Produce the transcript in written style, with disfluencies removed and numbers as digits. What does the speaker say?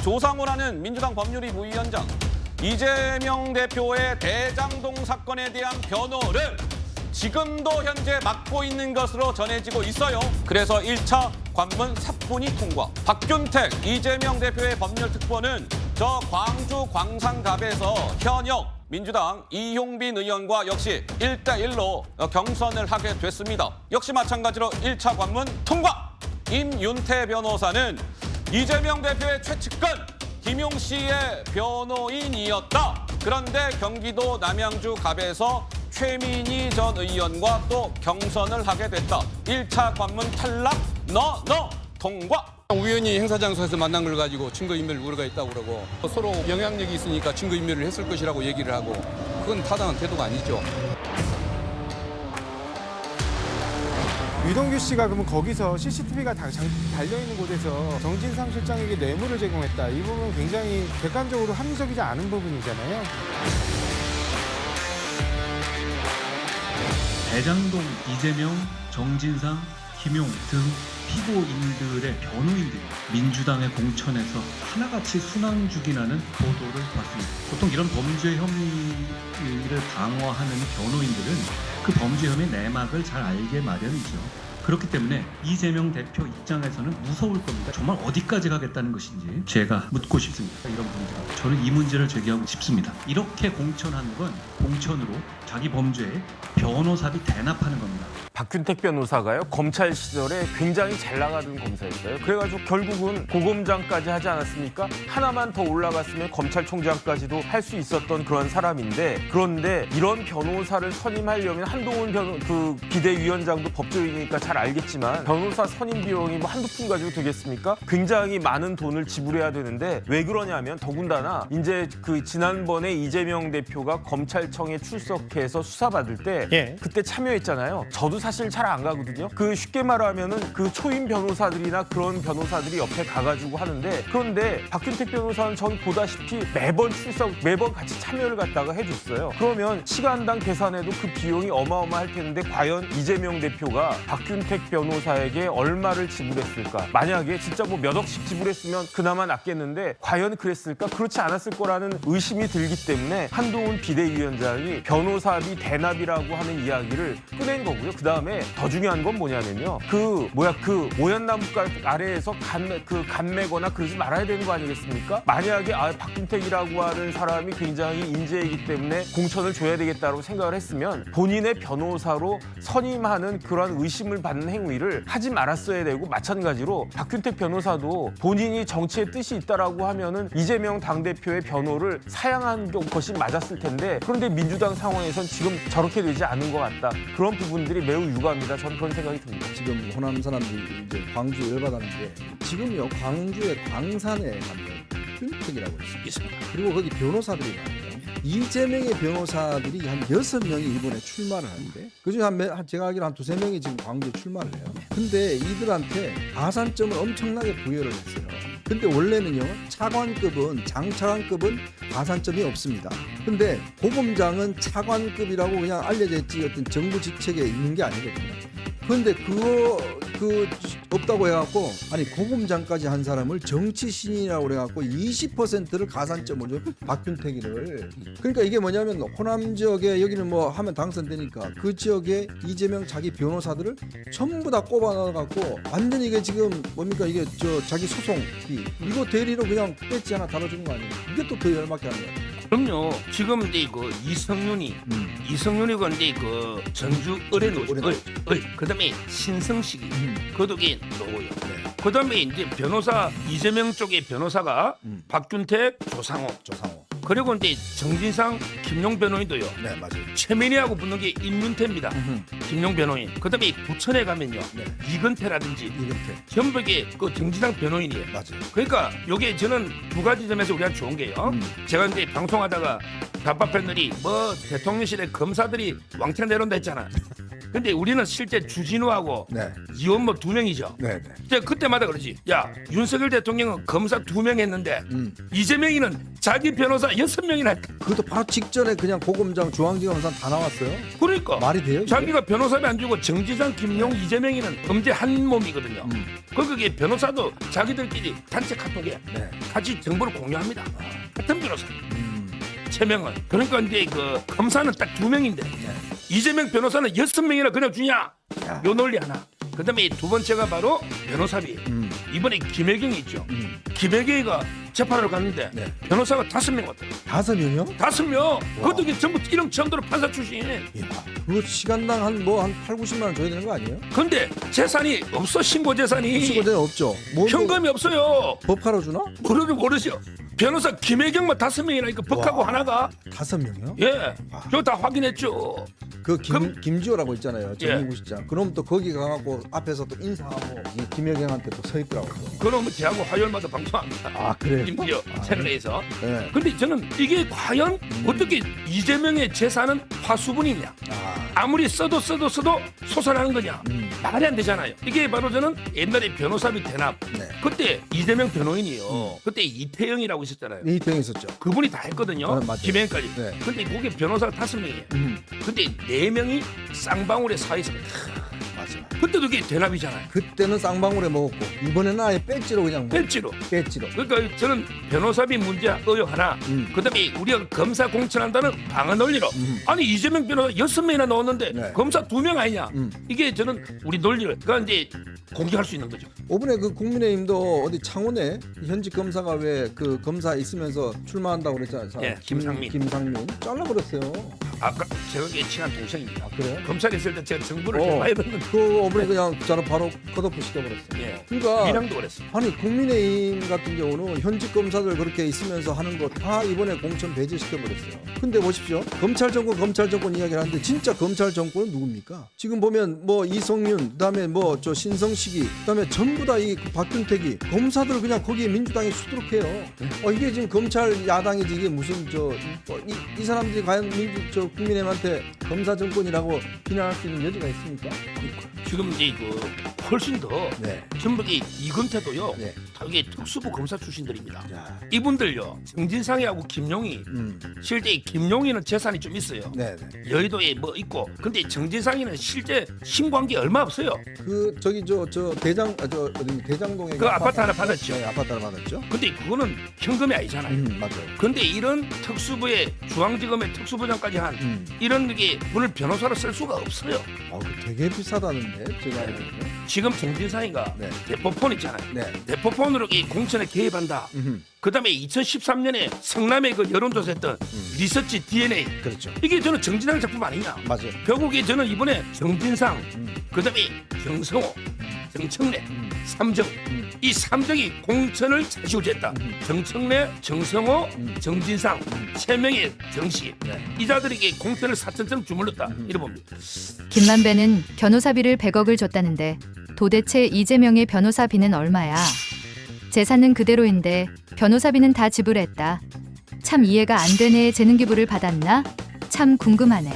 조상우라는 민주당 법률위 부위원장, 이재명 대표의 대장동 사건에 대한 변호를 지금도 현재 맡고 있는 것으로 전해지고 있어요. 그래서 1차 관문 사뿐히 통과. 박균택, 이재명 대표의 법률특보는 저 광주 광산갑에서 현역 민주당 이용빈 의원과 역시 1대1로 경선을 하게 됐습니다. 역시 마찬가지로 1차 관문 통과! 임윤태 변호사는 이재명 대표의 최측근 김용 씨의 변호인이었다. 그런데 경기도 남양주 갑에서 최민희 전 의원과 또 경선을 하게 됐다. 1차 관문 탈락, 통과. 우연히 행사 장소에서 만난 걸 가지고 증거인멸 우려가 있다고 그러고 서로 영향력이 있으니까 증거인멸을 했을 것이라고 얘기를 하고 그건 타당한 태도가 아니죠. 유동규 씨가 그러면 거기서 CCTV가 달려있는 곳에서 정진상 실장에게 뇌물을 제공했다. 이 부분은 굉장히 객관적으로 합리적이지 않은 부분이잖아요. 대장동, 이재명, 정진상, 김용 등 피고인들의 변호인들이 민주당의 공천에서 하나같이 순항죽이라는 보도를 봤습니다. 보통 이런 범죄 혐의를 방어하는 변호인들은 그 범죄 혐의 내막을 잘 알게 마련이죠. 그렇기 때문에 이재명 대표 입장에서는 무서울 겁니다. 정말 어디까지 가겠다는 것인지 제가 묻고 싶습니다. 이런 문제가. 저는 이 문제를 제기하고 싶습니다. 이렇게 공천하는 건 공천으로 자기 범죄에 변호사비 대납하는 겁니다. 박균택 변호사가요, 검찰 시절에 굉장히 잘 나가던 검사였어요. 그래가지고 결국은 고검장까지 하지 않았습니까? 하나만 더 올라갔으면 검찰총장까지도 할 수 있었던 그런 사람인데, 그런데 이런 변호사를 선임하려면 한동훈 비대위원장도 법조인이니까 잘 알겠지만 변호사 선임 비용이 뭐 한두 푼 가지고 되겠습니까? 굉장히 많은 돈을 지불해야 되는데 왜 그러냐면 더군다나 이제 지난번에 이재명 대표가 검찰청에 출석해서 수사받을 때 그때 참여했잖아요. 저도 사실 잘 안 가거든요. 쉽게 말하면은 초임 변호사들이나 그런 변호사들이 옆에 가가지고 하는데, 그런데 박균택 변호사는 전 보다시피 매번 같이 참여를 갖다가 해줬어요. 그러면 시간당 계산해도 그 비용이 어마어마할 텐데 과연 이재명 대표가 박균택 변호사에게 얼마를 지불했을까? 만약에 진짜 뭐 몇 억씩 지불했으면 그나마 낫겠는데 과연 그랬을까? 그렇지 않았을 거라는 의심이 들기 때문에 한동훈 비대위원장이 변호사비 대납이라고 하는 이야기를 꺼낸 거고요. 그다음에 더 중요한 건 뭐냐면요. 오얏나무가 아래에서 간매거나 그러지 말아야 되는 거 아니겠습니까? 만약에 박균택이라고 하는 사람이 굉장히 인재이기 때문에 공천을 줘야 되겠다고 생각을 했으면 본인의 변호사로 선임하는 그런 의심을 받는 행위를 하지 말았어야 되고, 마찬가지로 박균택 변호사도 본인이 정치에 뜻이 있다라고 하면은 이재명 당대표의 변호를 사양한 것이 맞았을 텐데, 그런데 민주당 상황에선 지금 저렇게 되지 않은 것 같다. 그런 부분들이 매우 유감입니다. 저는 그런 생각이 듭니다. 지금 호남 사람들이 이제 광주 열받았는 게, 지금요 광주의 광산에 가면 박균택이라고 있습니다. 그리고 거기 변호사들이 많아요. 이재명의 변호사들이 한 6명이 이번에 출마를 하는데, 그중에 제가 알기로 한 2~3명이 지금 광주에 출마를 해요. 근데 이들한테 가산점을 엄청나게 부여를 했어요. 근데 원래는요, 장차관급은 가산점이 없습니다. 근데 고검장은 차관급이라고 그냥 알려져 있지 어떤 정부 직책에 있는 게 아니거든요. 그런데 그거 없다고 해갖고, 아니 고검장까지 한 사람을 정치신이라고 해갖고 20%를 가산점을 줘, 박균택이를. 그러니까 이게 뭐냐면 호남 지역에 여기는 뭐 하면 당선되니까 그 지역에 이재명 자기 변호사들을 전부 다 꼽아 넣어갖고 완전히 이게 지금 뭡니까, 이게 자기 소송비 이거 대리로 그냥 배지 하나 달아주는 거 아니에요? 이게 또 더 열받게 하는 거예요. 그럼요. 지금 이제 이성윤이 근데 전주 을에 놓죠. 그다음에 신성식이 그도게 놓고요. 그다음에 이제 변호사 이재명 쪽의 변호사가 박균택, 조상호. 그리고 이제 정진상, 김용 변호인도요. 네, 맞아요. 최민희하고 붙는 게 임윤태입니다. 김용 변호인. 그다음에 부천에 가면요. 이근태라든지 전북에 정진상 변호인이에요. 맞아요. 그러니까 요게 저는 두 가지 점에서 우리가 좋은 게요. 제가 이제 방송하다가 답답팬들이 뭐 대통령실에 검사들이 왕창 내려온다 했잖아. 근데 우리는 실제 주진우하고 네. 이원모 2명이죠. 네. 네. 이제 그때마다 그러지. 야, 윤석열 대통령은 검사 2명 했는데 이재명이는 자기 변호사 6명이나 했다. 그것도 바로 직전에 그냥 고검장, 중앙지검장 다 나왔어요. 그러니까 말이 돼요? 이게? 자기가 변호사비 안 주고 정지상, 김용, 이재명이는 범죄 한 몸이거든요. 거기에 변호사도 자기들끼리 단체 카톡에 네. 같이 정보를 공유합니다. 같은 변호사. 최명은. 그러니까 이제 그 검사는 딱 2명인데 이재명 변호사는 6명이나 그냥 주냐? 요 논리 하나. 그다음에 두 번째가 바로 변호사비. 이번에 김혜경이 있죠. 김혜경이가 재판을 갔는데 네. 변호사가 5명 왔다. 5명이요? 5명. 그것도 이게 전부 이름 처음 들어 판사 출신. 그거 시간당 한 8, 90만 원 줘야 되는 거 아니에요? 근데 재산이 없어. 신고 재산이. 시고제는 없죠. 뭐 현금이 없어요. 법하러 주나? 모르죠. 변호사 김혜경만 5명이나 법하고 와. 하나가 5명이요? 예. 저 다 확인했죠. 그 그럼- 김지호라고 있잖아요. 예. 정민구시장. 그럼 또 거기 가갖고 앞에서 또 인사하고 이 김혜경한테 또 서 있더라고요. 그놈은 제하고 화요일마다 방송합니다. 아 그래요? 김지호 채널에서. 네. 근데 저는 이게 과연 어떻게 이재명의 재산은 화수분이냐? 아무리 써도 솟아나는 거냐? 말이 안 되잖아요. 이게 바로 저는 옛날에 변호사비 대납. 네. 그때 이재명 변호인이요. 그때 이태영이라고 있었잖아요. 이태영 있었죠. 그분이 다 했거든요. 맞아요. 김혜영까지. 네. 근데 그게 변호사가 5명이에요. 근데 4명이 쌍방울에 사 있습니다. 맞아요. 그때도 그게 대납이잖아요. 그때는 쌍방울에 먹었고 이번에는 아예 배지로 그냥 먹었죠. 배지로. 배지로. 그러니까 저는 변호사비 문제 의혹 하나, 그다음에 우리가 검사 공천한다는 방어 논리로. 아니 이재명 변호사 6명이나 넣었는데 네. 검사 2명 아니냐? 이게 저는 우리 논리를 그러니까 이제 공개할 수 있는 거죠. 이번에 그 국민의힘도 어디 창원에 현직 검사가 왜 그 검사 있으면서 출마한다고 그랬잖아요. 예, 김상민. 김상민 잘라버렸어요. 아까 제가 친한 동생입니다. 그래요? 검찰에 있을 때 제가 정보를 어. 좀 많이 받는데. 그 이번에 그냥 바로 컷오프 시켜버렸어요. 예. 그러니까 민항도 그랬어요. 아니 국민의힘 같은 경우는 현직 검사들 그렇게 있으면서 하는 거 다 이번에 공천 배제시켜버렸어요. 근데 보십시오. 검찰 정권 이야기를 하는데 진짜 검찰 정권은 누굽니까? 지금 보면 뭐 이성윤 그다음에 뭐 저 신성식이 그다음에 전부 다 이 박균택이 검사들 그냥 거기에 민주당이 수두룩해요. 이게 지금 검찰 야당이지 이게 무슨 이 사람들이 과연 국민의힘한테 검사 정권이라고 비난할 수 있는 여지가 있습니까? 지금 이제 그 훨씬 더 네. 전북이 이근태도요. 네. 다 이게 특수부 검사 출신들입니다. 야. 이분들요. 정진상이하고 김용희. 실제 김용희는 재산이 좀 있어요. 네, 네. 여의도에 뭐 있고. 근데 정진상이는 실제 신관계 얼마 없어요. 그 저기 저 어디 대장동에 그 아파트 하나 받았죠. 네, 아파트 하나 받았죠. 근데 그거는 현금이 아니잖아요. 맞아요. 근데 이런 특수부의 중앙지검의 특수부장까지 한 이런 게 분을 변호사로 쓸 수가 없어요. 그 되게 비싸다는데 제가 알기로는. 지금 정진상이가 네. 대포폰 있잖아요. 네. 대포폰으로 이 공천에 개입한다. 그다음에 2013년에 성남에 그 여론조사했던 리서치 DNA. 그렇죠. 이게 저는 정진상 작품 아니냐. 맞아요. 결국에 저는 이번에 정진상, 그다음에 정성호, 정청래, 삼정 이 3정이 공천을 자시우지했다. 정청래, 정성호, 정진상 3명의 정씨 이자들에게 공천을 사천처럼 주물렀다. 이래 봅니다. 김만배는 변호사비를 100억을 줬다는데 도대체 이재명의 변호사비는 얼마야? 재산은 그대로인데 변호사비는 다 지불했다. 참 이해가 안 되네. 재능기부를 받았나? 참 궁금하네.